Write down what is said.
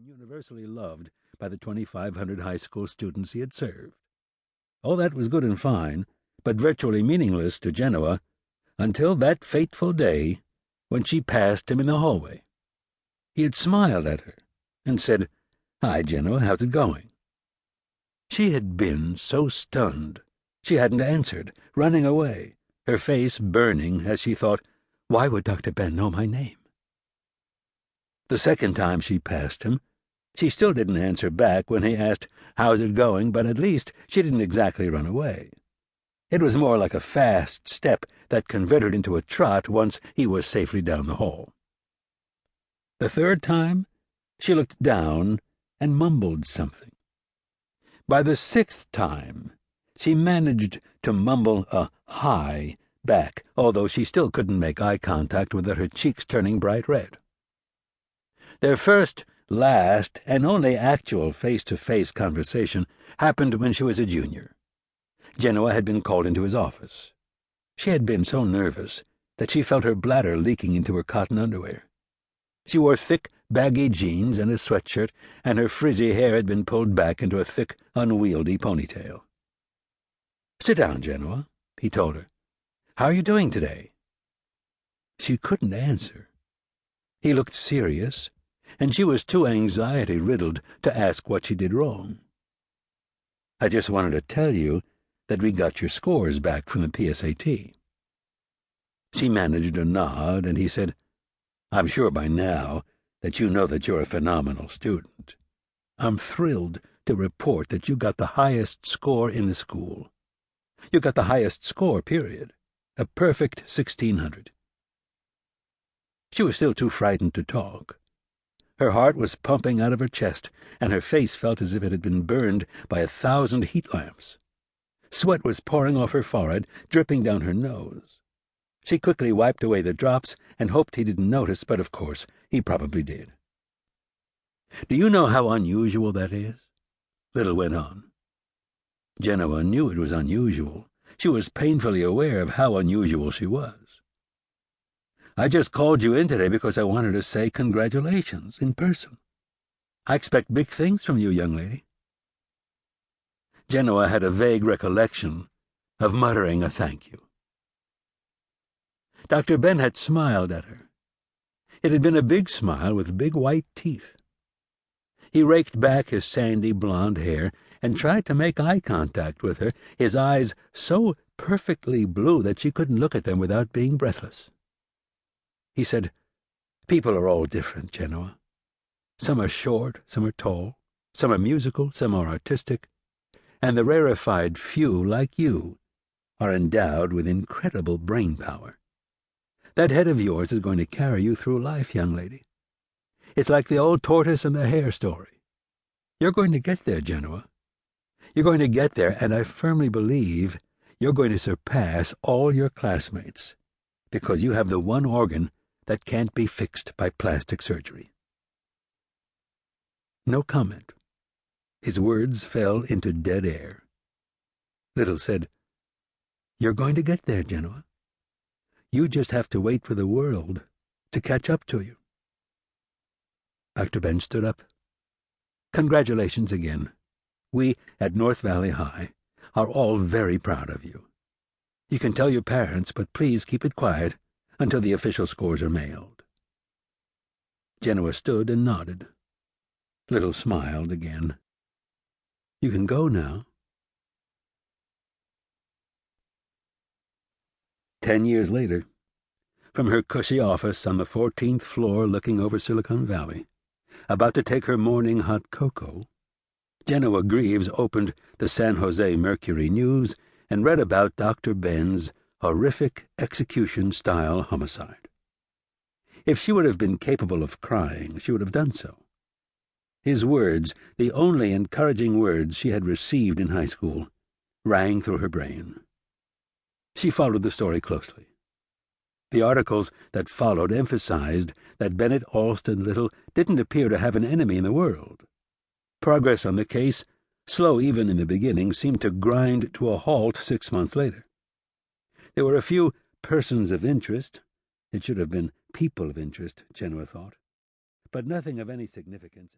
universally loved by the 2,500 high school students he had served. All that was good and fine, but virtually meaningless to Genoa, until that fateful day when she passed him in the hallway. He had smiled at her and said, "Hi, Genoa, how's it going?" She had been so stunned. She hadn't answered, running away, her face burning as she thought, why would Dr. Ben know my name? The second time she passed him, she still didn't answer back when he asked, "How's it going?" but at least she didn't exactly run away. It was more like a fast step that converted into a trot once he was safely down the hall. The third time, she looked down and mumbled something. By the sixth time, she managed to mumble a "hi" back, although she still couldn't make eye contact without her cheeks turning bright red. Their first, last, and only actual face-to-face conversation happened when she was a junior. Genoa had been called into his office. She had been so nervous that she felt her bladder leaking into her cotton underwear. She wore thick, baggy jeans and a sweatshirt, and her frizzy hair had been pulled back into a thick, unwieldy ponytail. "Sit down, Genoa," he told her. "How are you doing today?" She couldn't answer. He looked serious, and she was too anxiety-riddled to ask what she did wrong. "I just wanted to tell you that we got your scores back from the PSAT." She managed a nod, and he said, "I'm sure by now that you know that you're a phenomenal student. I'm thrilled to report that you got the highest score in the school. You got the highest score, period. A perfect 1,600. She was still too frightened to talk. Her heart was pumping out of her chest, and her face felt as if it had been burned by 1,000 heat lamps. Sweat was pouring off her forehead, dripping down her nose. She quickly wiped away the drops and hoped he didn't notice, but of course he probably did. "Do you know how unusual that is?" Little went on. Genoa knew it was unusual. She was painfully aware of how unusual she was. "I just called you in today because I wanted to say congratulations in person. I expect big things from you, young lady." Genoa had a vague recollection of muttering a thank you. Dr. Ben had smiled at her. It had been a big smile with big white teeth. He raked back his sandy blonde hair and tried to make eye contact with her, his eyes so perfectly blue that she couldn't look at them without being breathless. He said, "People are all different, Genoa. Some are short, some are tall, some are musical, some are artistic, and the rarefied few, like you, are endowed with incredible brain power. That head of yours is going to carry you through life, young lady. It's like the old tortoise and the hare story. You're going to get there, Genoa. You're going to get there, and I firmly believe you're going to surpass all your classmates, because you have the one organ that can't be fixed by plastic surgery." No comment. His words fell into dead air. Little said, "You're going to get there, Genoa. You just have to wait for the world to catch up to you." Dr. Ben stood up. "Congratulations again. We, at North Valley High, are all very proud of you. You can tell your parents, but please keep it quiet until the official scores are mailed." Genoa stood and nodded. Little smiled again. "You can go now." 10 years later, from her cushy office on the 14th floor looking over Silicon Valley, about to take her morning hot cocoa, Genoa Greeves opened the San Jose Mercury News and read about Dr. Ben's horrific execution-style homicide. If she would have been capable of crying, she would have done so. His words, the only encouraging words she had received in high school, rang through her brain. She followed the story closely. The articles that followed emphasized that Bennett Alston Little didn't appear to have an enemy in the world. Progress on the case, slow even in the beginning, seemed to grind to a halt 6 months later. There were a few persons of interest. It should have been people of interest, Genoa thought, but nothing of any significance.